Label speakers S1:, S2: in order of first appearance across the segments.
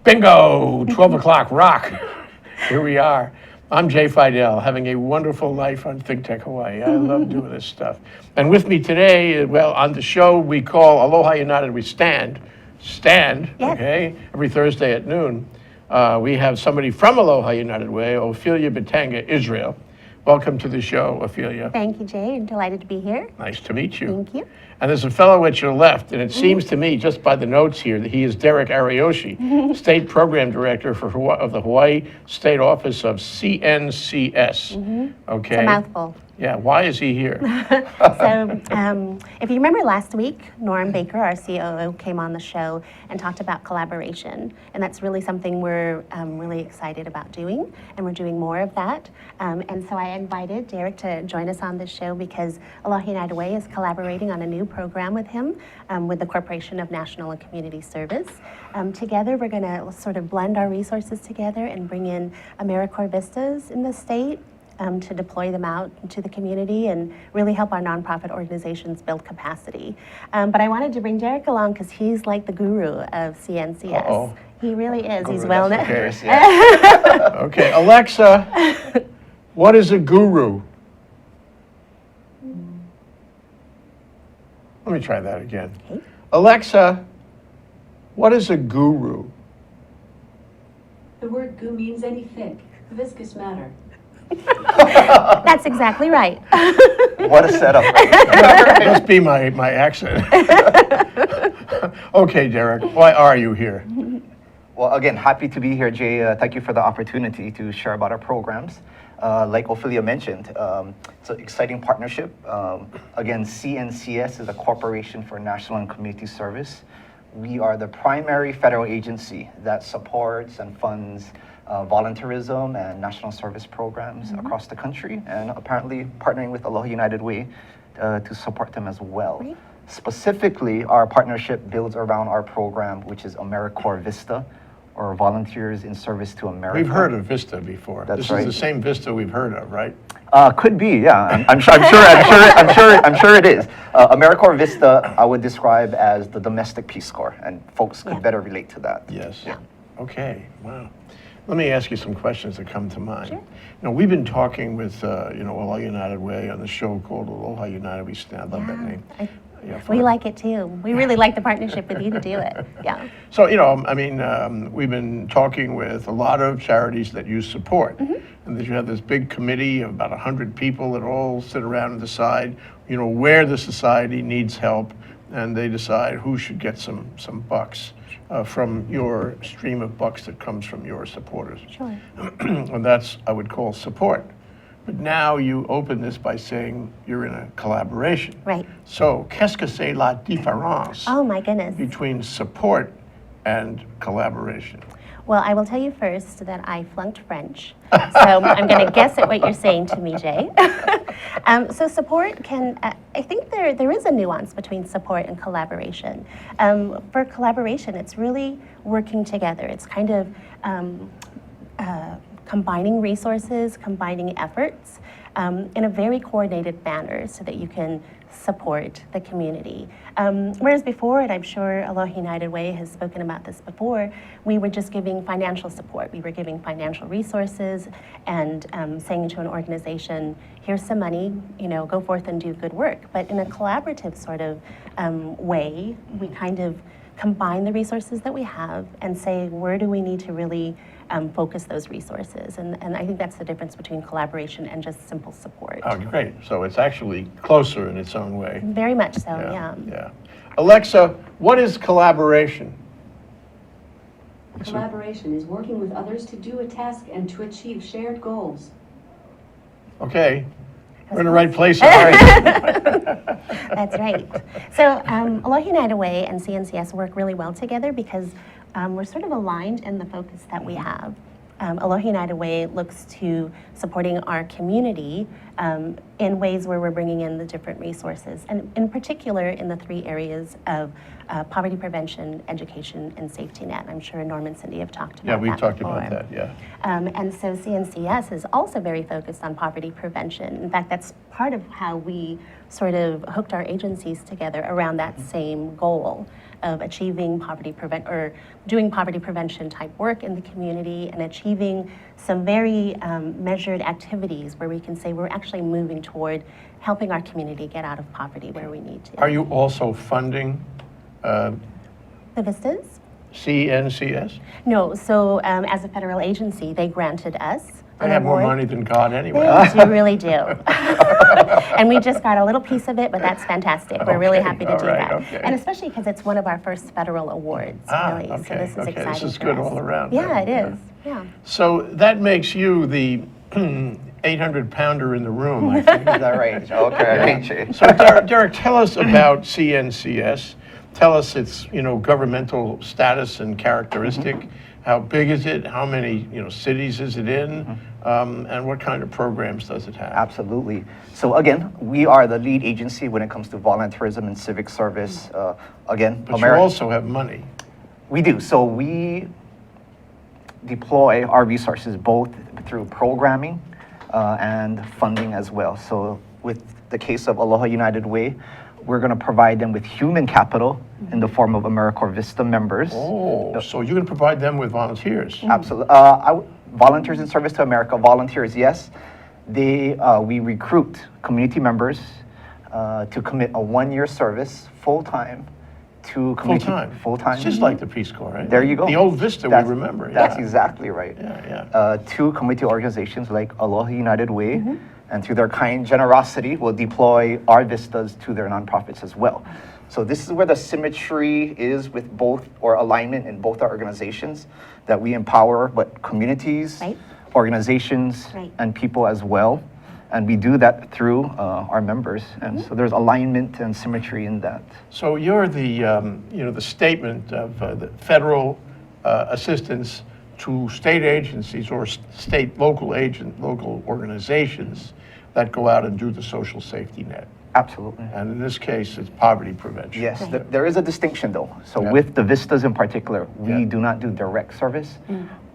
S1: Bingo! 12 o'clock rock. Here we are. I'm Jay Fidel, having a wonderful life on Think Tech Hawaii. I love doing this stuff. And with me today, well, on the show we call Aloha United, we stand,
S2: Yes.
S1: okay, every Thursday at noon. We have somebody from Aloha United Way, Ophelia Bitanga-Isreal. Welcome to the show, Ophelia.
S2: Thank you, Jay. I'm delighted to be here.
S1: Nice to meet you.
S2: Thank you.
S1: And there's a fellow at your left, and it seems to me, just by the notes here, that he is Derrick Ariyoshi, State Program Director of the Hawaii State Office of CNCS. Okay.
S2: It's a mouthful.
S1: Yeah, why is he here?
S2: So if you remember last week, Norm Baker, our COO, came on the show and talked about collaboration. And that's really something we're really excited about doing, and we're doing more of that. And so I invited Derrick to join us on this show because Aloha United Way is collaborating on a new program with him, with the Corporation of National and Community Service. Together, we're going to sort of blend our resources together and bring in AmeriCorps VISTAs in the state, to deploy them out into the community and really help our nonprofit organizations build capacity. But I wanted to bring Derrick along because he's like the guru of CNCS.
S1: Uh-oh.
S2: He really is.
S1: Guru,
S2: He's well known.
S1: Okay. Okay, Alexa, what is a guru? Let me try that again.
S2: Okay.
S1: Alexa, what is a guru?
S3: The word goo means any thick, viscous matter.
S2: That's exactly right.
S4: What a setup. Right?
S1: Must be my accent. Okay, Derrick, why are you here?
S4: Well, again, happy to be here, Jay. Thank you for the opportunity to share about our programs. Like Ophelia mentioned, it's an exciting partnership. Again, CNCS is a Corporation for National and Community Service. We are the primary federal agency that supports and funds volunteerism and national service programs across the country, and apparently partnering with Aloha United Way to support them as well.
S2: Great.
S4: Specifically, our partnership builds around our program, which is AmeriCorps VISTA, or Volunteers in Service to America.
S1: We've heard of VISTA before.
S4: That's
S1: This
S4: right.
S1: is the same VISTA we've heard of, right?
S4: Could be, yeah. I'm sure it is. AmeriCorps VISTA, I would describe as the domestic Peace Corps, and folks could
S2: Yeah.
S4: better relate to that.
S1: Yes.
S2: Yeah.
S1: Okay, wow. Let me ask you some questions that come to mind.
S2: Sure.
S1: You know, we've been talking with, Aloha United Way on the show called Aloha United. We stand, I love that name. Yeah,
S2: We like it too. We really like the partnership with you to do it. Yeah.
S1: So, we've been talking with a lot of charities that you support, and that you have this big committee of about 100 people that all sit around and decide, where the society needs help, and they decide who should get some bucks from your stream of bucks that comes from your supporters.
S2: Sure.
S1: And that's, I would call, support. But now you open this by saying you're in a collaboration.
S2: Right.
S1: So, qu'est-ce que c'est la différence
S2: Oh my goodness.
S1: between support and collaboration?
S2: Well, I will tell you first that I flunked French. So I'm going to guess at what you're saying to me, Jay. So support can, I think there is a nuance between support and collaboration. For collaboration, it's really working together. It's kind of combining resources, combining efforts in a very coordinated manner so that you can support the community. Whereas before, and I'm sure Aloha United Way has spoken about this before, we were just giving financial support. We were giving financial resources and saying to an organization, here's some money, go forth and do good work. But in a collaborative sort of way, we kind of combine the resources that we have and say, where do we need to really focus those resources? And I think that's the difference between collaboration and just simple support.
S1: Oh, great. So it's actually closer in its own way.
S2: Very much so, yeah.
S1: Yeah. Alexa, what is collaboration?
S3: Collaboration is working with others to do a task and to achieve shared goals.
S1: Okay. We're in the right place. All right.
S2: That's right. So Aloha United Way and CNCS work really well together because we're sort of aligned in the focus that we have. Aloha United Way looks to supporting our community in ways where we're bringing in the different resources, and in particular in the three areas of poverty prevention, education, and safety net. I'm sure Norm and Cindy have talked about
S1: Yeah,
S2: that
S1: we've talked
S2: before.
S1: about that, yeah.
S2: And so CNCS is also very focused on poverty prevention. In fact, that's part of how we sort of hooked our agencies together around that same goal of achieving doing poverty prevention type work in the community and achieving some very measured activities where we can say we're actually moving toward helping our community get out of poverty where we need to.
S1: Are you also funding
S2: The VISTAs?
S1: CNCS?
S2: No, so as a federal agency, they granted us
S1: They
S2: an
S1: have more
S2: award.
S1: money than God anyway.
S2: They do, really do. And we just got a little piece of it, but that's fantastic. We're really
S1: Okay,
S2: happy to
S1: all
S2: do
S1: right,
S2: that.
S1: okay.
S2: And especially because it's one of our first federal awards, really. So
S1: okay,
S2: this is
S1: okay.
S2: exciting
S1: This is
S2: for
S1: good
S2: us.
S1: all around.
S2: Yeah,
S1: then,
S2: it is. Yeah.
S1: So that makes you the 800-pounder in the room, I think.
S4: Is that right? Okay. Jay.
S1: So Derrick, tell us about CNCS. Tell us its governmental status and characteristic. How big is it? How many cities is it in? And what kind of programs does it have?
S4: Absolutely. So again, we are the lead agency when it comes to volunteerism and civic service. Again,
S1: But you also have money.
S4: We do. So we deploy our resources both through programming and funding as well. So with the case of Aloha United Way, we're going to provide them with human capital in the form of AmeriCorps VISTA members.
S1: Oh, so you're going to provide them with volunteers?
S4: Absolutely. Volunteers in Service to America, volunteers, yes. We recruit community members to commit a 1-year service full-time to community.
S1: Full-time?
S4: Full-time.
S1: It's just like the Peace Corps, right?
S4: There you go.
S1: The old Vista we remember.
S4: That's
S1: yeah.
S4: exactly right.
S1: Yeah.
S4: To community organizations like Aloha United Way, and through their kind generosity, will deploy our VISTAs to their nonprofits as well. So this is where the symmetry is with both, or alignment in both our organizations, that we empower communities,
S2: Right.
S4: organizations,
S2: Right.
S4: and people as well. And we do that through our members. And so there's alignment and symmetry in that.
S1: So you're the statement of the federal assistance to state agencies or local organizations that go out and do the social safety net.
S4: Absolutely.
S1: And in this case, it's poverty prevention.
S4: Yes, there is a distinction though. So
S1: Yeah.
S4: with the VISTAs in particular, we
S1: Yeah.
S4: do not do direct service.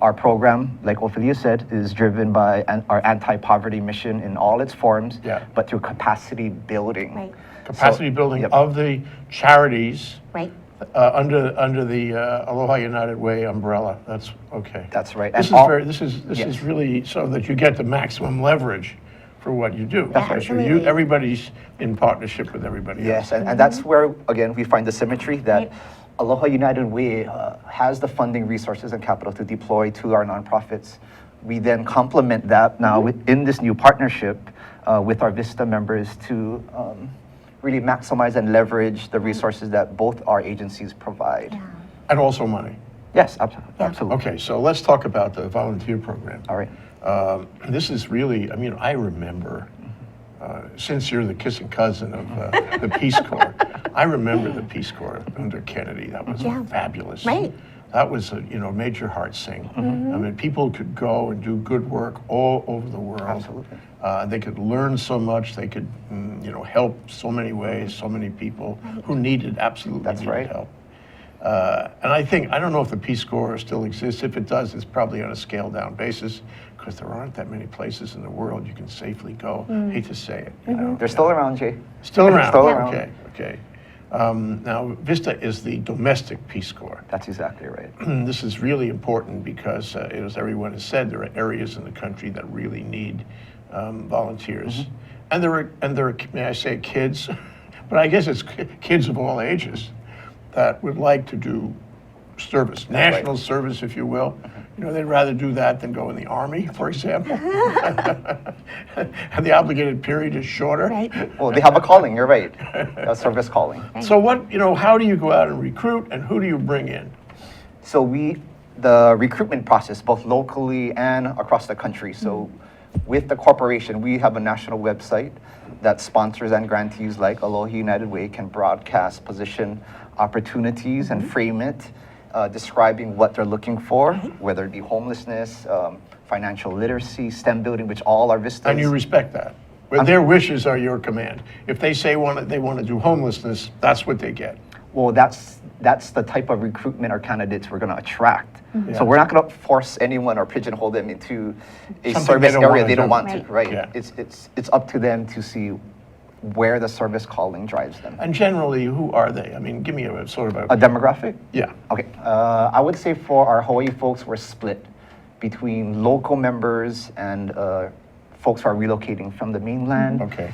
S4: Our program, like Ophelia said, is driven by our anti-poverty mission in all its forms,
S1: Yeah.
S4: but through capacity building.
S2: Right.
S1: Capacity building
S4: yep.
S1: of the charities
S2: Right.
S1: under the Aloha United Way umbrella. That's okay.
S4: That's right.
S1: This
S4: And
S1: is
S4: Yes.
S1: is really so that you get the maximum leverage for what you do.
S2: That's
S1: Because
S2: right. Absolutely.
S1: everybody's in partnership with everybody
S4: Yes,
S1: else.
S4: and that's where, again, we find the symmetry that
S2: Right.
S4: Aloha United Way has the funding, resources, and capital to deploy to our nonprofits. We then complement that now in this new partnership with our VISTA members to really maximize and leverage the resources that both our agencies provide.
S2: Yeah.
S1: And also money.
S4: Yes, absolutely.
S2: Yeah.
S4: Absolutely.
S1: Okay, so let's talk about the volunteer program.
S4: All right.
S1: This is really, I remember, since you're the kissing cousin of the Peace Corps, I remember the Peace Corps under Kennedy. That was
S2: Yeah.
S1: fabulous.
S2: Right.
S1: That was, made your heart sing. I mean, people could go and do good work all over the world.
S4: Absolutely.
S1: They could learn so much. They could, help so many ways, so many people who absolutely
S4: That's
S1: needed
S4: right.
S1: help. And I don't know if the Peace Corps still exists. If it does, it's probably on a scaled down basis because there aren't that many places in the world you can safely go. Hate to say it.
S4: They're still around, Jay.
S1: Still around.
S4: Still around.
S1: Okay. Now, VISTA is the domestic Peace Corps.
S4: That's exactly right.
S1: This is really important because, as everyone has said, there are areas in the country that really need volunteers, and there are, may I say, kids, but I guess it's kids of all ages that would like to do service, national service, if you will. They'd rather do that than go in the Army, for example. And the obligated period is shorter.
S2: Right.
S4: Well, they have a calling, you're right. A service calling.
S1: So how do you go out and recruit, and who do you bring in?
S4: So the recruitment process, both locally and across the country. So with the corporation, we have a national website that sponsors and grantees like Aloha United Way can broadcast position opportunities and frame it, describing what they're looking for, whether it be homelessness, financial literacy, STEM building, which all our VISTAs.
S1: And you respect that? Where their wishes are your command. If they say they want to do homelessness, that's what they get.
S4: Well, that's the type of recruitment or candidates we're going to attract.
S2: Mm-hmm.
S4: So we're not going to force anyone or pigeonhole them into a
S1: Something
S4: service
S1: they don't
S4: area
S1: wanna
S4: they don't
S1: do.
S4: want
S2: Right.
S4: to, right?
S1: Yeah.
S4: It's up to them to see where the service calling drives them.
S1: And generally, who are they? I mean, give me a sort of
S4: A demographic?
S1: yeah.
S4: Okay, I would say for our Hawaii folks, we're split between local members and folks who are relocating from the mainland.
S1: Okay.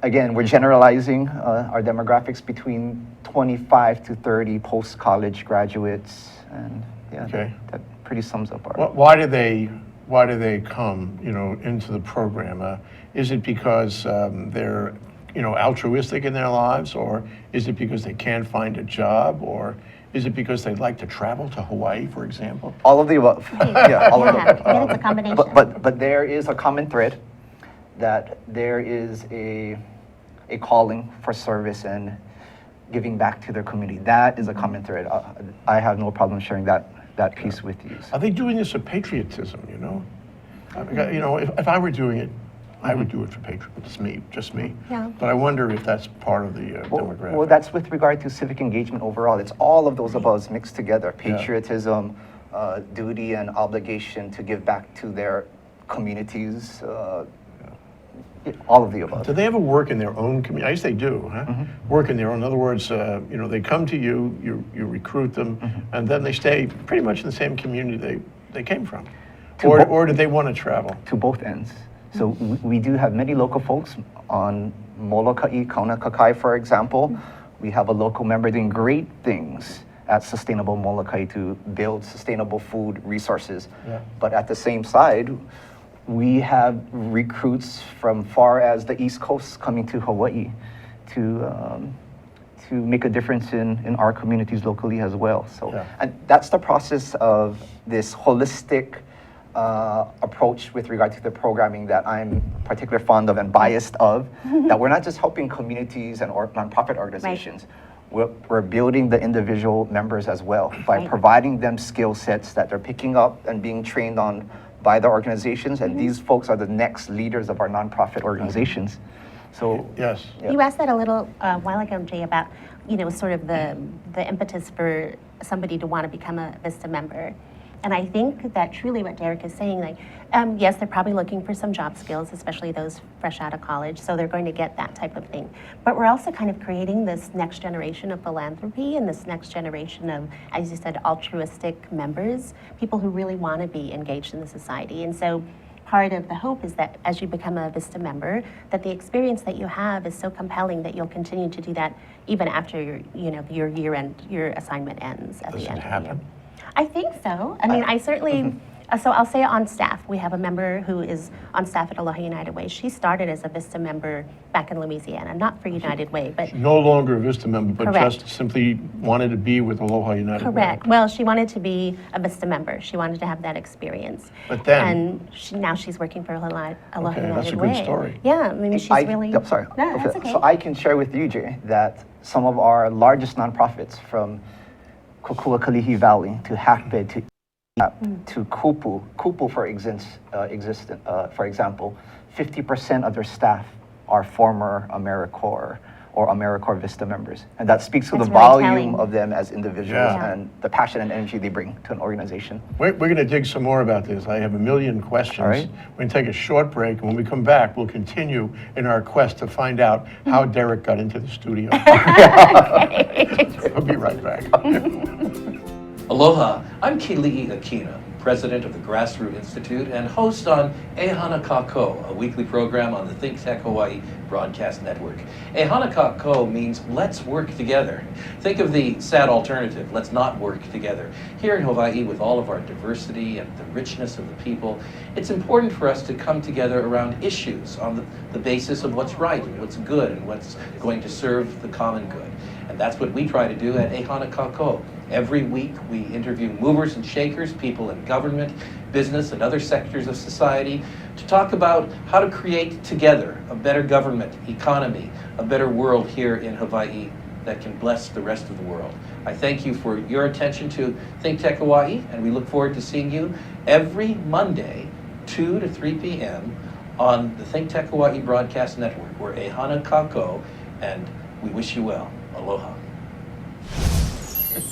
S4: Again, we're generalizing our demographics between 25 to 30 post-college graduates, and yeah,
S1: Okay.
S4: that pretty sums up our.
S1: Why do they come, into the program? Is it because they're, altruistic in their lives, or is it because they can't find a job, or is it because they'd like to travel to Hawaii, for example?
S4: All of the above. Yeah, all of the above.
S2: Yeah, it's a combination.
S4: But there is a common thread that there is a calling for service and giving back to their community. That is a common thread. I have no problem sharing that piece with you.
S1: Are they doing this for patriotism, if I were doing it, I would do it for patriotism, just me.
S2: Yeah.
S1: But I wonder if that's part of the demographic.
S4: Well, that's with regard to civic engagement overall. It's all of those above mixed together. Patriotism, duty and obligation to give back to their communities, all of the above.
S1: Do they ever work in their own community? I guess they do, huh? Work in their own. In other words, they come to you, you recruit them, and then they stay pretty much in the same community they came from. Or do they want to travel?
S4: To both ends. So we do have many local folks on Molokai, Kaunakakai, for example. We have a local member doing great things at Sustainable Molokai to build sustainable food resources.
S1: Yeah.
S4: But at the same side, we have recruits from far as the East Coast coming to Hawaii to make a difference in our communities locally as well. So,
S1: Yeah.
S4: and that's the process of this holistic approach with regard to the programming that I'm particularly fond of and biased of, that we're not just helping communities and nonprofit organizations. We're building the individual members as well by
S2: Right.
S4: providing them skill sets that they're picking up and being trained on by the organizations, and these folks are the next leaders of our nonprofit organizations. So
S1: Yes.
S4: yeah.
S2: You asked that a little while ago, Jay, about sort of the impetus for somebody to want to become a VISTA member. And I think that truly what Derrick is saying, yes, they're probably looking for some job skills, especially those fresh out of college, so they're going to get that type of thing. But we're also kind of creating this next generation of philanthropy and this next generation of, as you said, altruistic members, people who really want to be engaged in the society. And so part of the hope is that as you become a VISTA member, that the experience that you have is so compelling that you'll continue to do that even after your your assignment ends at
S1: Does
S2: the
S1: it
S2: end of the
S1: happen?
S2: year. I think so. I mean, I certainly, so I'll say on staff, we have a member who is on staff at Aloha United Way. She started as a VISTA member back in Louisiana, not for United Way, but
S1: No longer a VISTA member, but
S2: Correct.
S1: just simply wanted to be with Aloha United Way.
S2: correct. Well, she wanted to be a VISTA member. She wanted to have that experience.
S1: But then-
S2: And now she's working for Aloha
S1: Okay,
S2: United
S1: that's a good
S2: Way.
S1: story.
S2: Yeah, I mean, she's really.
S4: I'm sorry.
S2: No, that's okay.
S4: So I can share with you, Jay, that some of our largest nonprofits, from Kukuakalihi Valley to Hackbed to Kupu, for example, 50% of their staff are former AmeriCorps or AmeriCorps VISTA members. And that speaks to
S2: That's
S4: the
S2: really
S4: volume
S2: telling.
S4: of them as individuals
S1: Yeah.
S4: and the passion and energy they bring to an organization.
S1: We're going to dig some more about this. I have a million questions.
S4: All right.
S1: We're going to take a short break, and when we come back, we'll continue in our quest to find out how Derrick got into the studio. We'll be right back.
S5: Aloha, I'm Kili'i Akina, president of the Grassroot Institute and host on Ehana Kako, a weekly program on the Think Tech Hawaii broadcast network. Ehana Kako means let's work together. Think of the sad alternative, let's not work together. Here in Hawaii, with all of our diversity and the richness of the people, it's important for us to come together around issues on the basis of what's right and what's good and what's going to serve the common good. And that's what we try to do at Ehana Kako. Every week, we interview movers and shakers, people in government, business, and other sectors of society to talk about how to create together a better government, economy, a better world here in Hawaii that can bless the rest of the world. I thank you for your attention to Think Tech Hawaii, and we look forward to seeing you every Monday, 2 to 3 p.m. on the Think Tech Hawaii Broadcast Network. We're Ehana Kako, and we wish you well. Aloha.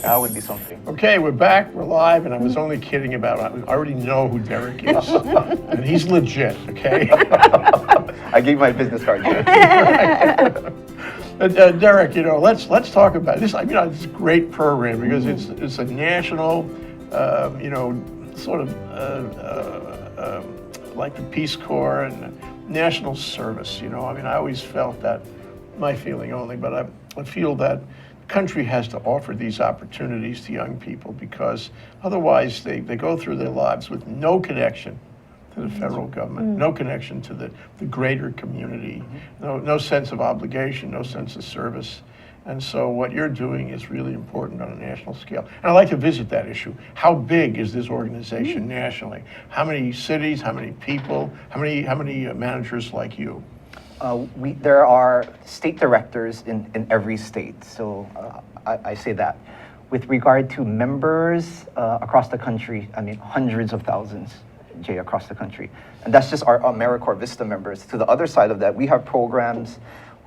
S4: That would be something.
S1: Okay, we're back, we're live, and I was only kidding about, I already know who Derrick is. And he's legit, okay?
S4: I gave my business card, Jay.
S1: Derrick, you know, let's talk about this. I mean, it's a great program because it's a national, you know, sort of like the Peace Corps and national service. You know, I mean, I always felt that, my feeling only, but I feel that the country has to offer these opportunities to young people because otherwise they go through their lives with no connection to the federal government, no connection to the greater community, no sense of obligation, no sense of service. And so what you're doing is really important on a national scale. And I'd like to visit that issue. How big is this organization nationally? How many cities, how many people, how many managers like you?
S4: There are state directors in every state, so I say that. With regard to members across the country, I mean hundreds of thousands, Jay, across the country. And that's just our AmeriCorps VISTA members. To the other side of that, we have programs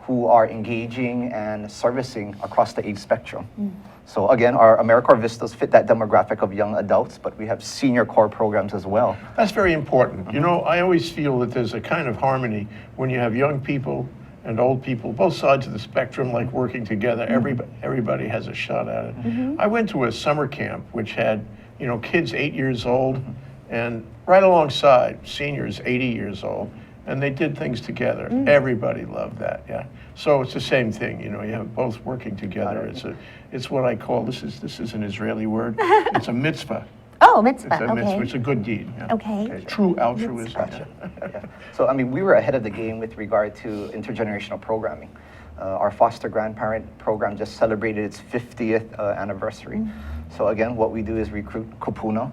S4: who are engaging and servicing across the age spectrum. So again, our AmeriCorps VISTAs fit that demographic of young adults, but we have senior core programs as well.
S1: That's very important. You know, I always feel that there's a kind of harmony when you have young people and old people, both sides of the spectrum, like working together. Everybody has a shot at it. I went to a summer camp which had, you know, kids 8 years old and right alongside seniors 80 years old. And they did things together. Everybody loved that, yeah. So it's the same thing, you know, you have both working together. It's what I call, this is an Israeli word, it's a mitzvah.
S2: Oh, mitzvah,
S1: It's a mitzvah,
S2: okay.
S1: it's a good deed. Yeah.
S2: Okay.
S1: True altruism.
S4: Gotcha. Yeah. So, I mean, we were ahead of the game with regard to intergenerational programming. Our foster grandparent program just celebrated its 50th anniversary. So again, what we do is recruit kupuna.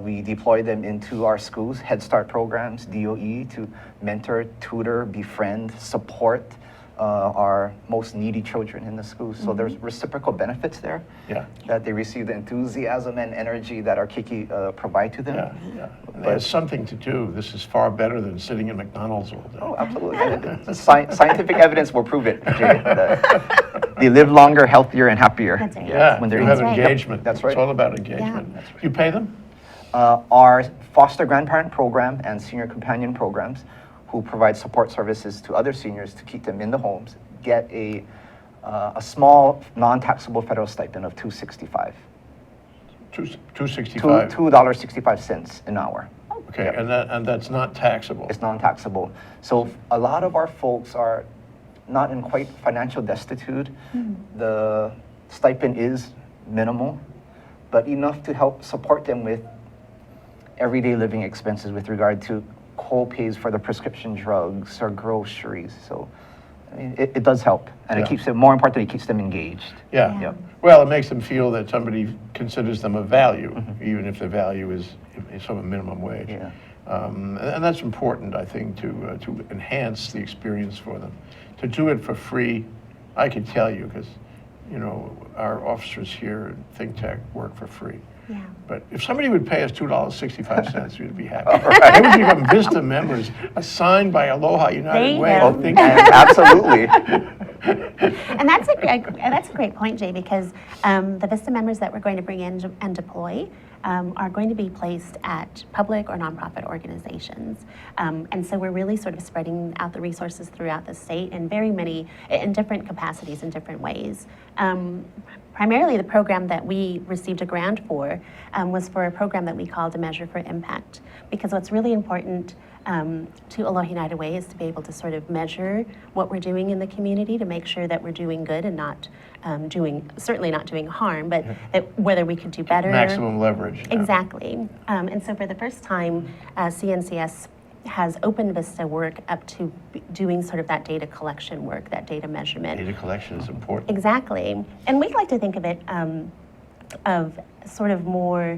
S4: We deploy them into our schools, Head Start programs, DOE, to mentor, tutor, befriend, support our most needy children in the schools. So there's reciprocal benefits there.
S1: Yeah.
S4: That they receive the enthusiasm and energy that our Kiki provide to them.
S1: Yeah. And there's something to do. This is far better than sitting in McDonald's all day.
S4: Oh, absolutely. And scientific evidence will prove it, Jay. That they live longer, healthier, and happier.
S2: That's right.
S1: Yeah,
S4: when they're
S1: you have
S2: That's right.
S1: engagement.
S4: That's right.
S1: It's all about engagement.
S2: Yeah. That's
S1: You pay them?
S4: Our foster grandparent program and senior companion programs, who provide support services to other seniors to keep them in the homes, get a small non-taxable federal stipend of $2.65.
S1: $2.65.
S4: $2.65 an hour.
S1: Okay, and that's not taxable.
S4: It's non-taxable. So a lot of our folks are not in quite financial destitute. The stipend is minimal, but enough to help support them with everyday living expenses with regard to co-pays for the prescription drugs or groceries. So I mean, it does help, and
S1: Yeah.
S4: it keeps them, more importantly, it keeps them engaged.
S1: Yeah.
S4: Yep.
S1: Well, it makes them feel that somebody considers them of value, even if the value is sort of minimum wage.
S4: Yeah.
S1: And that's important, I think, to enhance the experience for them. To do it for free, I can tell you, because, you know, our officers here at Think Tech work for free.
S2: Yeah.
S1: But if somebody would pay us $2.65, we'd be happy. They would become VISTA members, assigned by Aloha
S2: There
S1: United
S2: you
S1: Way.
S2: go.
S1: I think
S4: Absolutely.
S2: And that's a great point, Jay, because the VISTA members that we're going to bring in and deploy are going to be placed at public or nonprofit organizations. And so we're really sort of spreading out the resources throughout the state in in different capacities, in different ways. Primarily, the program that we received a grant for was for a program that we called a Measure for Impact, because what's really important to Aloha United Way is to be able to sort of measure what we're doing in the community to make sure that we're doing good and not certainly not doing harm, but that whether we could do better.
S1: maximum leverage. Yeah.
S2: Exactly. And so for the first time, CNCS has opened VISTA work up to doing sort of that data collection work, that data measurement.
S1: Data collection is important.
S2: Exactly. And we'd like to think of it of sort of more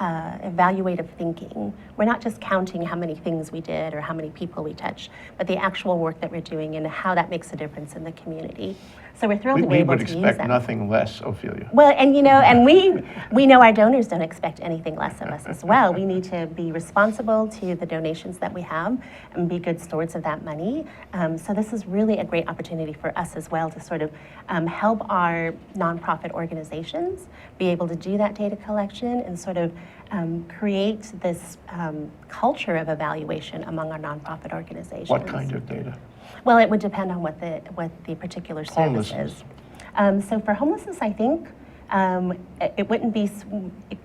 S2: evaluative thinking. We're not just counting how many things we did or how many people we touched, but the actual work that we're doing and how that makes a difference in the community. So we're thrilled to be
S1: We
S2: able
S1: would
S2: to use
S1: expect
S2: them.
S1: nothing less, Ophelia.
S2: Well, and you know, and we know our donors don't expect anything less of us as well. We need to be responsible to the donations that we have and be good stewards of that money. So this is really a great opportunity for us as well to sort of help our nonprofit organizations be able to do that data collection and sort of create this culture of evaluation among our nonprofit organizations.
S1: What kind of data?
S2: Well, it would depend on what the particular service
S1: Homelessness.
S2: is. So for homelessness, I think it wouldn't be.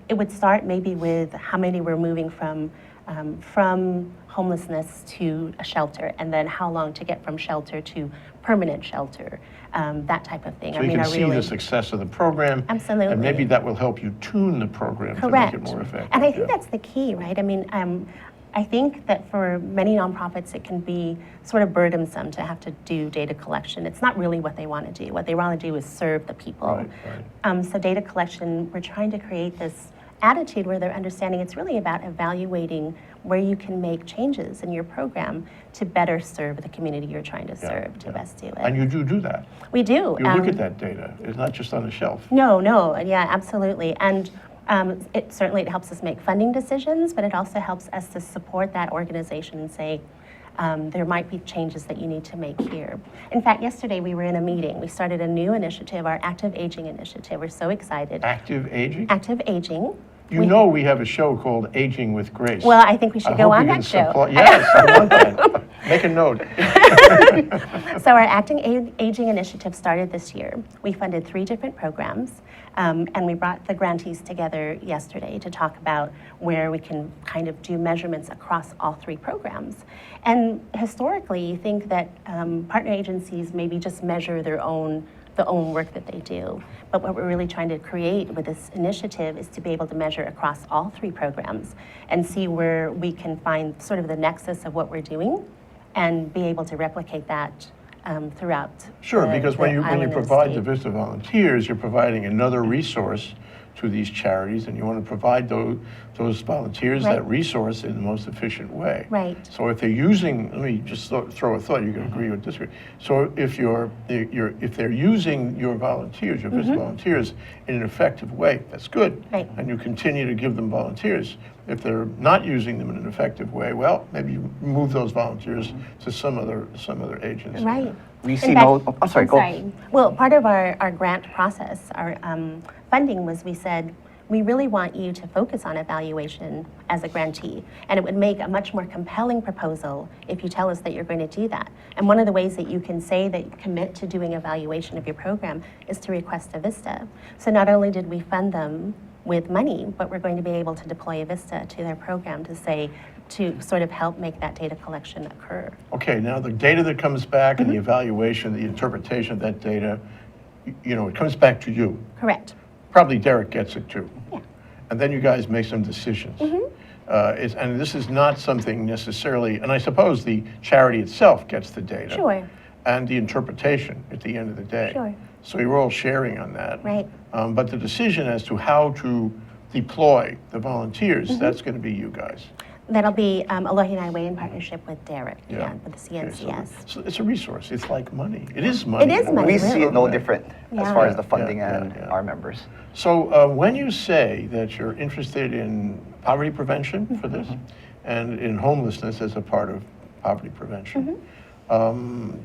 S2: It would start maybe with how many we're moving from homelessness to a shelter, and then how long to get from shelter to permanent shelter, that type of thing.
S1: So you can see the success of the program.
S2: Absolutely.
S1: And maybe that will help you tune the program
S2: Correct.
S1: to make it more effective.
S2: And I think
S1: yeah.
S2: that's the key, right? I mean, I think that for many nonprofits, it can be sort of burdensome to have to do data collection. It's not really what they want to do. What they want to do is serve the people.
S1: Right, right.
S2: So data collection, we're trying to create this attitude where they're understanding it's really about evaluating where you can make changes in your program to better serve the community you're trying to serve, to best do it.
S1: And you do that.
S2: We do.
S1: You look at that data. It's not just on the shelf.
S2: No, yeah, absolutely. And it certainly helps us make funding decisions, but it also helps us to support that organization and say, there might be changes that you need to make here. In fact, yesterday we were in a meeting. We started a new initiative, our Active Aging Initiative. We're so excited.
S1: Active aging?
S2: Active Aging.
S1: You know we have a show called Aging with Grace.
S2: Well, I think we should go
S1: hope
S2: on
S1: you
S2: that
S1: can
S2: show.
S1: support- Yes, I want that. Make a note.
S2: So our Acting Aging Initiative started this year. We funded 3 different programs, and we brought the grantees together yesterday to talk about where we can kind of do measurements across all 3 programs. And historically, you think that partner agencies maybe just measure the own work that they do. But what we're really trying to create with this initiative is to be able to measure across all 3 programs and see where we can find sort of the nexus of what we're doing and be able to replicate that throughout.
S1: Sure,
S2: the-
S1: because
S2: the
S1: when you
S2: island and
S1: provide the
S2: state.
S1: VISTA volunteers, you're providing another resource to these charities, and you want to provide those volunteers
S2: Right.
S1: that resource in the most efficient way.
S2: Right.
S1: So if they're using, let me just throw a thought. You can agree or disagree. So if they're using your volunteers, your VISTA volunteers, in an effective way, that's good.
S2: Right.
S1: And you continue to give them volunteers. If they're not using them in an effective way, well, maybe you move those volunteers to some other agency.
S2: Right.
S4: We
S2: In
S4: see
S2: fact-
S4: no. I'm sorry. Go.
S2: Well, part of our grant process, our funding was we said, we really want you to focus on evaluation as a grantee. And it would make a much more compelling proposal if you tell us that you're going to do that. And one of the ways that you can say that you commit to doing evaluation of your program is to request a VISTA. So not only did we fund them with money, but we're going to be able to deploy a VISTA to their program to sort of help make that data collection occur.
S1: Okay, now the data that comes back and the evaluation, the interpretation of that data, it comes back to you.
S2: Correct.
S1: Probably Derrick gets it too.
S2: Yeah.
S1: And then you guys make some decisions. And this is not something necessarily, and I suppose the charity itself gets the data.
S2: Sure.
S1: And the interpretation at the end of the day.
S2: Sure.
S1: So you're all sharing on that.
S2: Right.
S1: But the decision as to how to deploy the volunteers, that's going to be you guys.
S2: That'll be Alohi and I in partnership with Derrick,
S1: Yeah.
S2: with the
S1: Okay, so
S2: CNCS.
S1: so it's a resource. It's like money. It is money.
S2: It is
S1: in a way.
S2: money,
S4: We see it no different as
S2: Yeah.
S4: far as the
S1: Yeah,
S4: funding
S1: yeah,
S4: and
S1: yeah.
S4: our members.
S1: So when you say that you're interested in poverty prevention for this and in homelessness as a part of poverty prevention,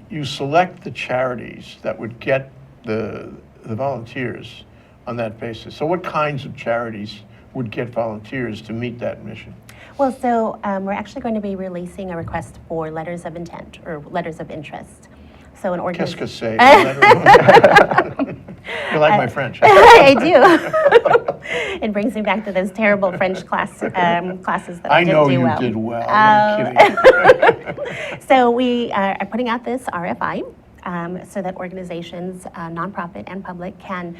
S1: you select the charities that would get the volunteers on that basis. So what kinds of charities would get volunteers to meet that mission?
S2: Well, so we're actually going to be releasing a request for letters of intent or letters of interest. So an
S1: Qu'est-ce
S2: organization.
S1: que c'est? You like my French?
S2: I do. It brings me back to those terrible French classes that I
S1: I
S2: didn't
S1: know
S2: do
S1: you
S2: well.
S1: did well. I'm kidding.
S2: So we are putting out this RFI so that organizations, nonprofit and public, can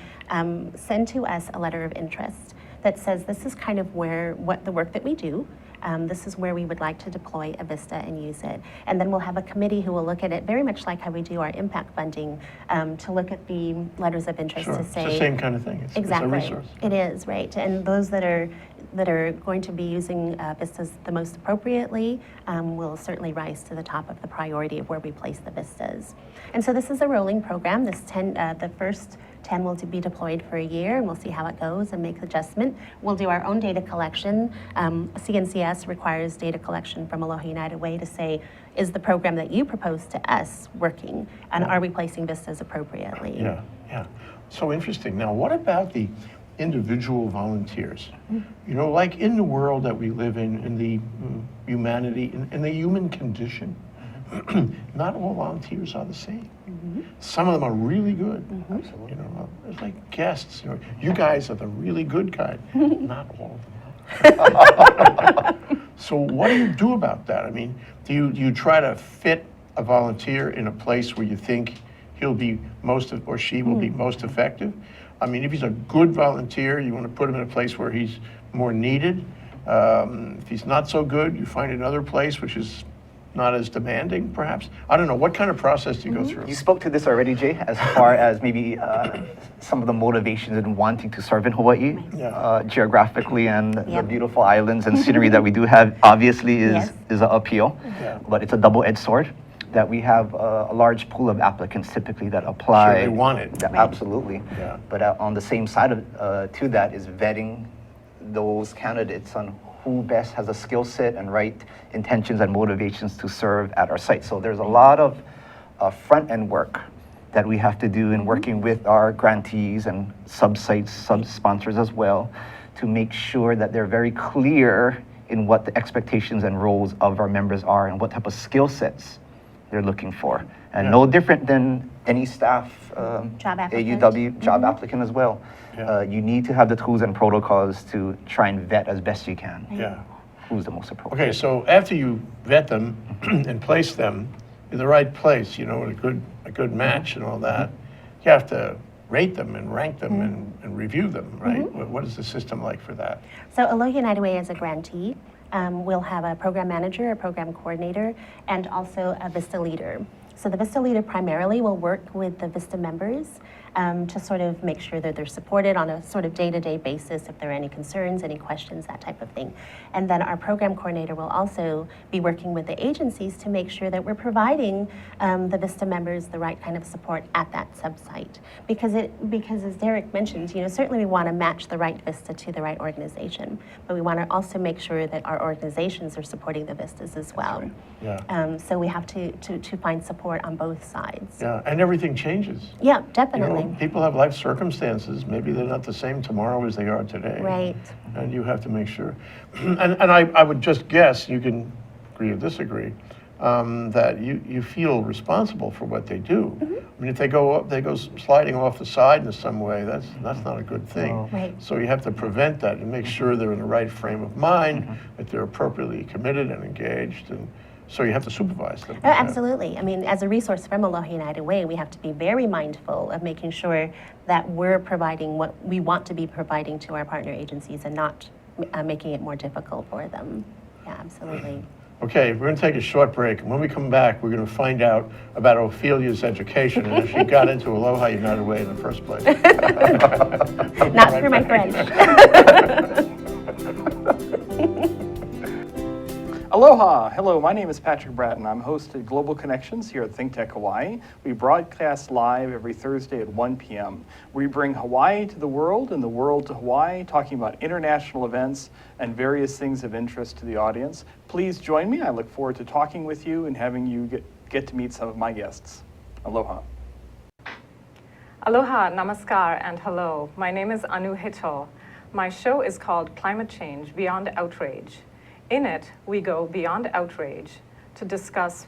S2: send to us a letter of interest that says this is kind of what the work that we do. this is where we would like to deploy a VISTA and use it. And then we'll have a committee who will look at it very much like how we do our impact funding, to look at the letters of interest
S1: Sure,
S2: to
S1: it's
S2: say.
S1: the same kind of thing. It's
S2: Exactly.
S1: a resource.
S2: It is, right. And those that are going to be using VISTAs the most appropriately will certainly rise to the top of the priority of where we place the VISTAs. And so this is a rolling program. The first 10 will be deployed for a year, and we'll see how it goes and make adjustment. We'll do our own data collection. CNCS requires data collection from Aloha United Way to say, is the program that you proposed to us working, and are we placing VISTAs appropriately?
S1: Yeah, yeah. So interesting. Now, what about the individual volunteers? You know, like in the world that we live in the humanity, in the human condition, not all volunteers are the same. Some of them are really good.
S4: Absolutely.
S1: You know, it's like guests. You know, you guys are the really good kind. Not all of them are. So what do you do about that? I mean, do you try to fit a volunteer in a place where you think he'll be or she will be most effective? I mean, if he's a good volunteer, you want to put him in a place where he's more needed. If he's not so good, you find another place which is not as demanding, perhaps. I don't know. What kind of process do you go through?
S4: You spoke to this already, Jay, as far as maybe some of the motivations in wanting to serve in Hawaii, geographically, and the
S2: Yep.
S4: beautiful islands and scenery that we do have, obviously
S2: Yes.
S4: is an appeal.
S1: Yeah.
S4: But it's a double-edged sword that we have a large pool of applicants typically that apply.
S1: Sure, they want it.
S4: Yeah, absolutely.
S1: Yeah.
S4: But on the same side to that is vetting those candidates on who best has a skill set and right intentions and motivations to serve at our site. So there's a lot of front-end work that we have to do in working with our grantees and sub-sites, sub-sponsors as well, to make sure that they're very clear in what the expectations and roles of our members are and what type of skill sets they're looking for. And no different than any staff,
S2: Job applicant.
S4: AUW job applicant as well.
S1: Yeah.
S4: You need to have the tools and protocols to try and vet as best you can
S1: Yeah.
S4: who's the most appropriate.
S1: Okay, so after you vet them and place them in the right place, you know, a good match and all that, you have to rate them and rank them and review them, right? What is the system like for that?
S2: So Aloha United Way as a grantee will have a program manager, a program coordinator, and also a VISTA leader. So the VISTA leader primarily will work with the VISTA members to sort of make sure that they're supported on a sort of day-to-day basis if there are any concerns, any questions, that type of thing. And then our program coordinator will also be working with the agencies to make sure that we're providing the VISTA members the right kind of support at that sub-site. Because as Derrick mentioned, you know, certainly we want to match the right VISTA to the right organization, but we want to also make sure that our organizations are supporting the VISTAs as well.
S1: Yeah.
S2: So we have to find support on both sides.
S1: Yeah, and everything changes.
S2: Yeah,
S1: You
S2: definitely.
S1: know, people have life circumstances. Maybe they're not the same tomorrow as they are today.
S2: Right.
S1: And you have to make sure. And I would just guess, you can agree or disagree, that you feel responsible for what they do. I mean, if they go sliding off the side in some way, that's not a good thing.
S2: Right.
S1: So you have to prevent that and make sure they're in the right frame of mind, that they're appropriately committed and engaged, and so you have to supervise them.
S2: Oh, absolutely. I mean, as a resource from Aloha United Way, we have to be very mindful of making sure that we're providing what we want to be providing to our partner agencies and not making it more difficult for them. Yeah, absolutely.
S1: Okay, we're going to take a short break, and when we come back, we're going to find out about Ophelia's education and if she got into Aloha United Way in the first place.
S2: Not through my French.
S6: Aloha! Hello, my name is Patrick Bratton. I'm host at Global Connections here at ThinkTech Hawaii. We broadcast live every Thursday at 1 p.m. We bring Hawaii to the world and the world to Hawaii, talking about international events and various things of interest to the audience. Please join me. I look forward to talking with you and having you get to meet some of my guests. Aloha.
S7: Aloha, namaskar, and hello. My name is Anu Hito. My show is called Climate Change Beyond Outrage. In it, we go beyond outrage to discuss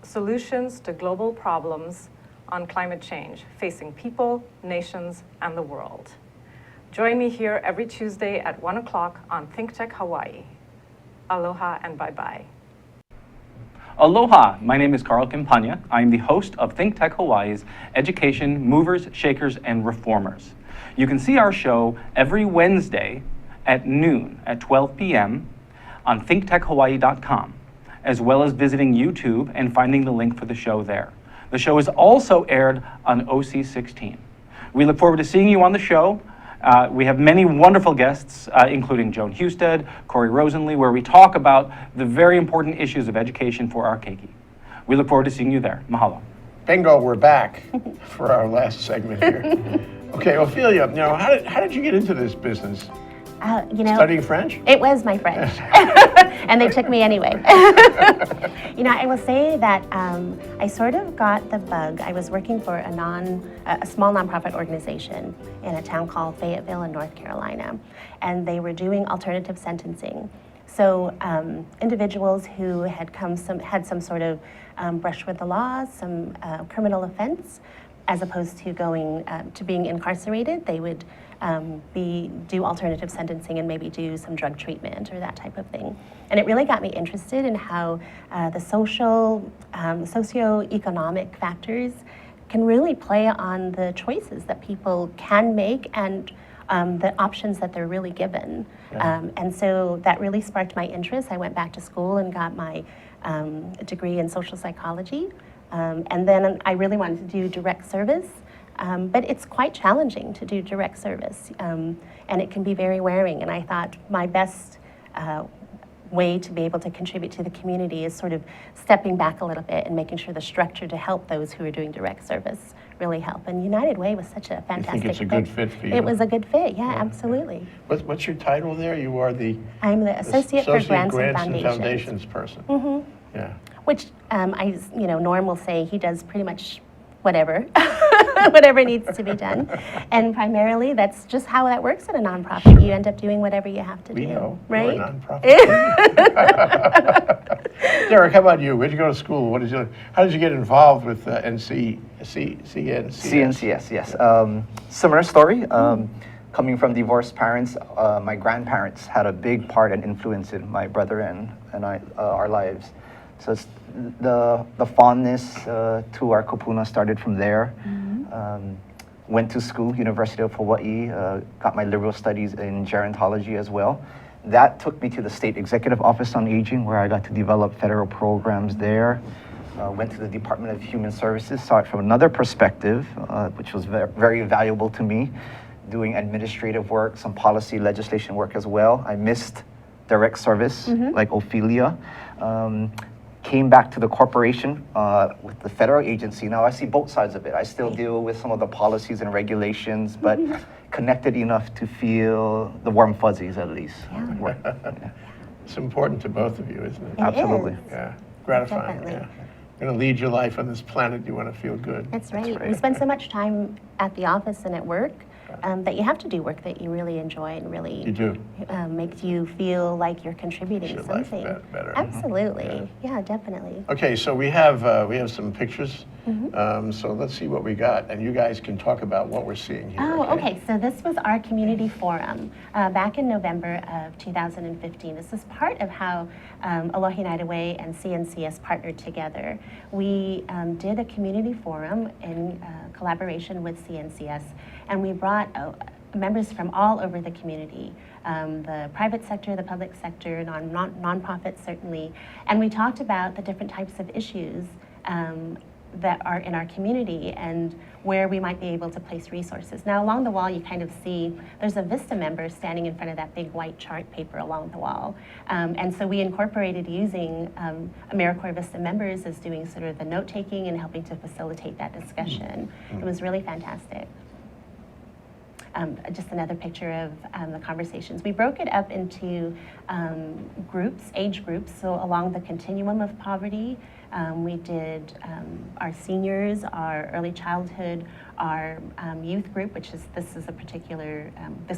S7: solutions to global problems on climate change facing people, nations, and the world. Join me here every Tuesday at 1 o'clock on ThinkTech Hawaii. Aloha and bye-bye.
S8: Aloha, my name is Carl Campagna. I am the host of ThinkTech Hawaii's Education Movers, Shakers, and Reformers. You can see our show every Wednesday at noon at 12 p.m. on thinktechhawaii.com, as well as visiting YouTube and finding the link for the show there. The show is also aired on OC16. We look forward to seeing you on the show. We have many wonderful guests, including Joan Husted, Corey Rosenlee, where we talk about the very important issues of education for our keiki. We look forward to seeing you there. Mahalo.
S1: Bingo, we're back for our last segment here. Okay, Ophelia, how did you get into this business? Studying French?
S2: It was my French, and they took me anyway. I will say that I sort of got the bug. I was working for a small nonprofit organization in a town called Fayetteville in North Carolina, and they were doing alternative sentencing. So individuals who had had some sort of brush with the law, some criminal offense, as opposed to going to being incarcerated, they would do alternative sentencing and maybe do some drug treatment or that type of thing. And it really got me interested in how the socioeconomic factors can really play on the choices that people can make and the options that they're really given.
S1: Yeah.
S2: And so that really sparked my interest. I went back to school and got my degree in social psychology. And then I really wanted to do direct service. But it's quite challenging to do direct service, and it can be very wearing. And I thought my best way to be able to contribute to the community is sort of stepping back a little bit and making sure the structure to help those who are doing direct service really help. And United Way was such a fantastic
S1: think it's a good fit for you?
S2: It was a good fit, yeah. Absolutely.
S1: What's your title there? You are the
S2: I'm the Associate for Grants and Foundations.
S1: Foundations person.
S2: Mm-hmm.
S1: Yeah.
S2: Which Norm will say he does pretty much whatever, whatever needs to be done. And primarily, that's just how that works in a nonprofit. You end up doing whatever you have to
S1: We
S2: do.
S1: know.
S2: Right?
S1: You're a nonprofit. Derrick, how about you? Where'd you go to school? How did you get involved with CNCS?
S4: CNCS, yes. Similar story. Coming from divorced parents, my grandparents had a big part and influence in my brother and I, our lives. So it's the fondness to our kupuna started from there.
S2: Mm-hmm.
S4: Went to school, University of Hawaii, got my liberal studies in gerontology as well. That took me to the State Executive Office on Aging, where I got to develop federal programs there. Went to the Department of Human Services, saw it from another perspective, which was very valuable to me, doing administrative work, some policy legislation work as well. I missed direct service, like Ophelia. Came back to the corporation with the federal agency. Now I see both sides of it. I still deal with some of the policies and regulations, but connected enough to feel the warm fuzzies at least.
S2: Yeah.
S1: It's important to both of you, isn't it?
S2: It
S4: Absolutely.
S2: is.
S1: Yeah. Gratifying.
S2: Definitely.
S1: Yeah. You're going to lead your life on this planet. You want to feel good.
S2: That's right.
S4: right.
S2: We spend so much time at the office and at work that you have to do work that you really enjoy and really
S1: You do.
S2: makes you feel like you're contributing
S1: Makes your life
S2: something.
S1: better.
S2: Absolutely. Yeah, definitely.
S1: Okay, so we have some pictures. So let's see what we got, and you guys can talk about what we're seeing here.
S2: Oh, okay. So this was our community forum back in November of 2015. This is part of how Aloha United Way and CNCS partnered together. We did a community forum in collaboration with CNCS, and we brought members from all over the community, the private sector, the public sector, nonprofits certainly, and we talked about the different types of issues that are in our community and where we might be able to place resources. Now along the wall you kind of see there's a VISTA member standing in front of that big white chart paper along the wall. And so we incorporated using AmeriCorps VISTA members as doing sort of the note-taking and helping to facilitate that discussion. It was really fantastic. Just another picture of the conversations. We broke it up into groups, age groups, so along the continuum of poverty. We did our seniors, our early childhood, our youth group, which is, this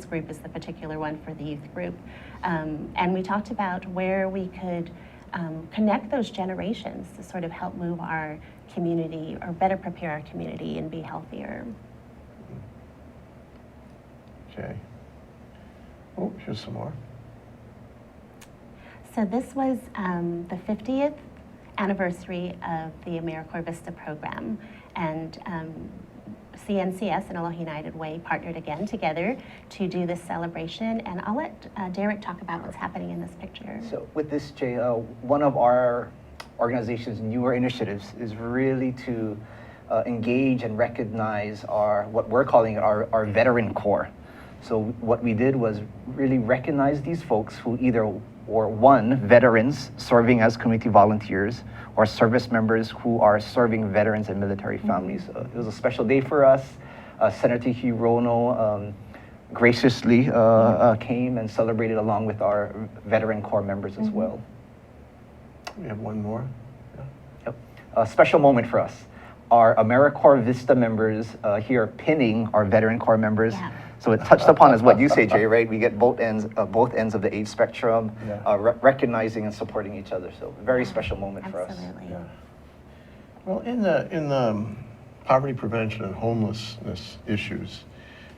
S2: group is the particular one for the youth group. And we talked about where we could connect those generations to sort of help move our community or better prepare our community and be healthier.
S1: Okay. Oh, here's some more.
S2: So this was the 50th anniversary of the AmeriCorps VISTA program. And CNCS and Aloha United Way partnered again together to do this celebration. And I'll let Derrick talk about what's happening in this picture.
S4: So with this, Jay, one of our organization's newer initiatives is really to engage and recognize what we're calling our veteran core. So what we did was really recognize these folks who either were veterans serving as community volunteers, or service members who are serving veterans and military families. It was a special day for us. Senator Hirono graciously came and celebrated along with our veteran core members as well.
S1: We have one more.
S4: Yep. A special moment for us. Our AmeriCorps Vista members here pinning our veteran corps members.
S2: Yeah.
S4: So it touched upon as what you say, Jay, right? We get both ends of the age spectrum, recognizing and supporting each other. So very special moment for us.
S2: Absolutely.
S1: Yeah. Well, in the poverty prevention and homelessness issues,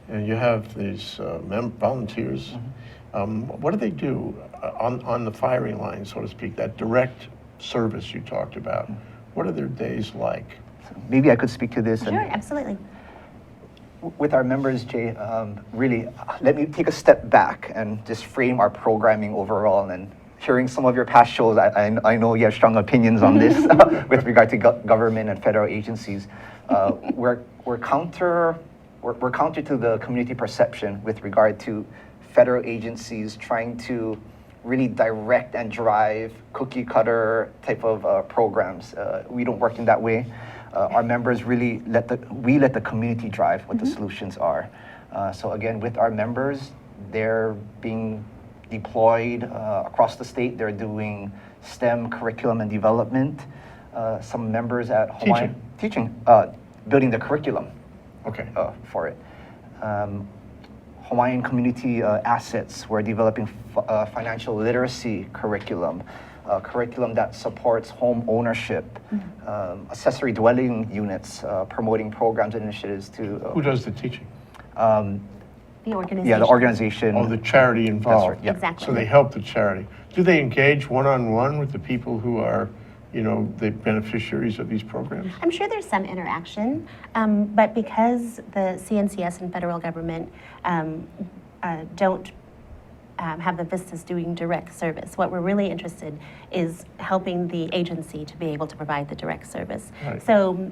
S1: and you have these volunteers. What do they do on the firing line, so to speak, that direct service you talked about? What are their days like?
S4: Maybe I could speak to this.
S2: Sure, absolutely.
S4: With our members, Jay, really, let me take a step back and just frame our programming overall. And hearing some of your past shows, I know you have strong opinions on this with regard to government and federal agencies. We're counter to the community perception with regard to federal agencies trying to really direct and drive cookie cutter type of programs. We don't work in that way. Our members really let the community drive what the solutions are. So again, with our members, they're being deployed across the state. They're doing STEM curriculum and development. Some members at Hawaiian teaching, building the curriculum.
S1: Okay.
S4: For it. Hawaiian community assets. We're developing financial literacy curriculum. Curriculum that supports home ownership, accessory dwelling units, promoting programs and initiatives to...
S1: Who does the teaching?
S2: The organization.
S4: Yeah, the organization.
S1: Oh, the charity involved.
S4: That's right, yeah.
S2: Exactly.
S1: So they help the charity. Do they engage one-on-one with the people who are, the beneficiaries of these programs?
S2: I'm sure there's some interaction, but because the CNCS and federal government don't have the VISTAs doing direct service. What we're really interested is helping the agency to be able to provide the direct service.
S1: Right.
S2: So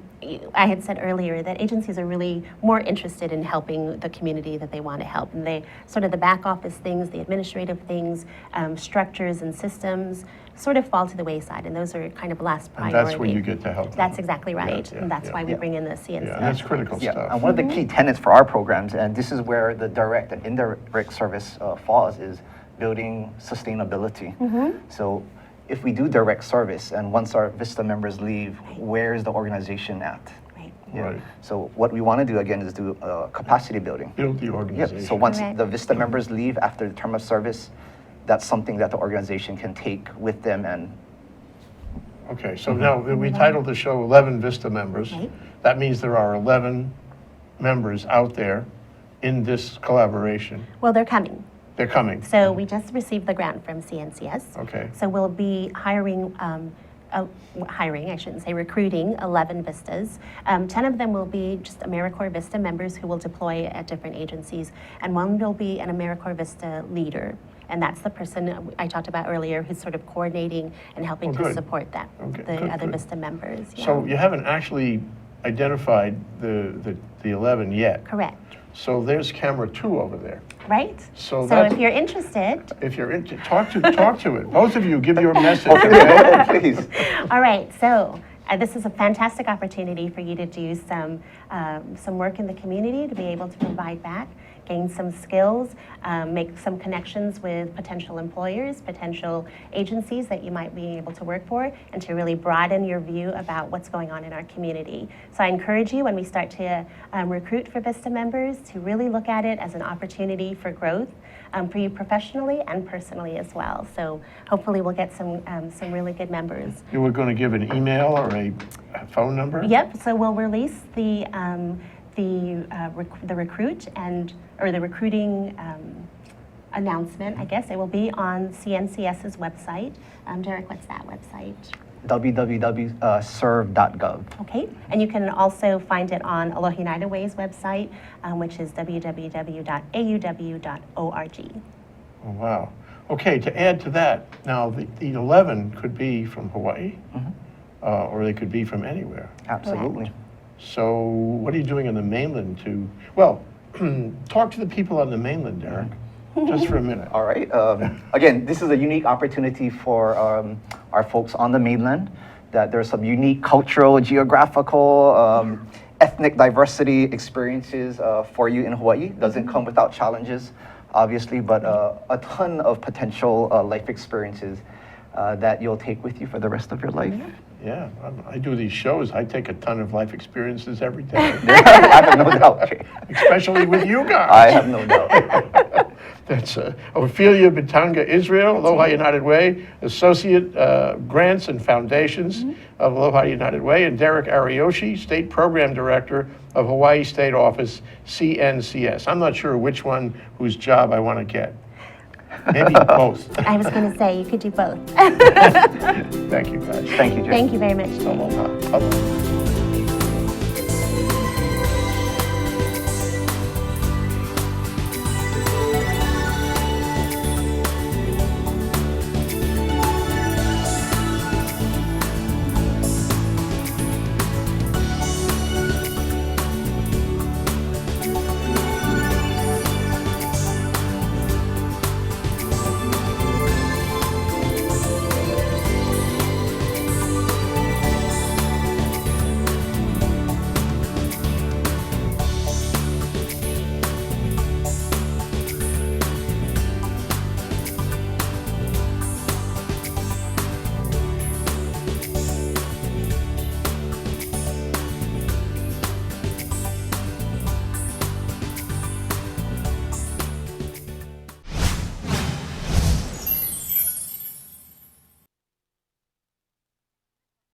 S2: I had said earlier that agencies are really more interested in helping the community that they want to help. And they sort of the back office things, the administrative things, structures and systems sort of fall to the wayside. And those are kind of last
S1: And
S2: priority.
S1: that's where you get to help them.
S2: That's exactly right.
S1: Yeah,
S2: and that's why we
S4: yeah.
S2: bring in the CNCS.
S1: Yeah, that's critical
S4: Yeah,
S1: stuff.
S4: and one of the key tenets for our programs, and this is where the direct and indirect service falls, is building sustainability. So if we do direct service, and once our VISTA members leave, where is the organization at?
S2: Right.
S4: Yeah.
S1: Right.
S4: So what we want to do again is do capacity building.
S1: Build the
S4: Yeah.
S1: organization.
S4: So once
S2: Correct.
S4: the VISTA members leave after the term of service, that's something that the organization can take with them and
S1: Okay, so now we titled the show 11 VISTA members.
S2: Right.
S1: That means there are 11 members out there in this collaboration.
S2: Well, they're coming.
S1: They're coming.
S2: So we just received the grant from CNCS.
S1: Okay.
S2: So we'll be hiring, I shouldn't say recruiting 11 VISTAs. 10 of them will be just AmeriCorps VISTA members who will deploy at different agencies, and one will be an AmeriCorps VISTA leader. And that's the person I talked about earlier who's sort of coordinating and helping
S1: Oh,
S2: to
S1: good.
S2: support that,
S1: Okay,
S2: the
S1: good,
S2: other
S1: good.
S2: VISTA members. Yeah.
S1: So you haven't actually identified the 11 yet.
S2: Correct,
S1: So there's camera 2 over there.
S2: right?
S1: So
S2: So
S1: that's-
S2: if you're interested,
S1: If you're into, talk to it. Both of you, give your message. Okay?
S4: please.
S2: all right, so this is a fantastic opportunity for you to do some work in the community, to be able to provide back, gain some skills, make some connections with potential employers, potential agencies that you might be able to work for, and to really broaden your view about what's going on in our community. So I encourage you, when we start to recruit for VISTA members, to really look at it as an opportunity for growth for you professionally and personally as well. So hopefully we'll get some really good members.
S1: You were going to give an email or a phone number?
S2: Yep. So we'll release the recruit or the recruiting announcement. I guess it will be on CNCS's website. Derrick, what's that website?
S4: www.serve.gov.
S2: Okay, and you can also find it on Aloha United Way's website, which is www.auw.org.
S1: Oh, wow. Okay, to add to that, now the 11 could be from Hawaii, or they could be from anywhere.
S4: Absolutely.
S1: So what are you doing on the mainland to, well, talk to the people on the mainland, Derrick, just for a minute.
S4: All right. Again, this is a unique opportunity for our folks on the mainland, that there's some unique cultural, geographical, ethnic diversity experiences for you in Hawaii. Doesn't come without challenges, obviously, but a ton of potential life experiences that you'll take with you for the rest of your life.
S1: Yeah, I do these shows. I take a ton of life experiences every day,
S4: I have no doubt, Jay.
S1: especially with you guys.
S4: I have no doubt.
S1: That's Ophelia Bitanga-Isreal, Aloha United Way, Associate Grants and Foundations of Aloha United Way, and Derrick Ariyoshi, State Program Director of Hawaii State Office, CNCS. I'm not sure which one whose job I want to get. Maybe both.
S2: I was going to say you could do both.
S1: Thank you, guys.
S4: Thank you, Jay.
S2: Thank you very much.
S1: Aloha. Aloha.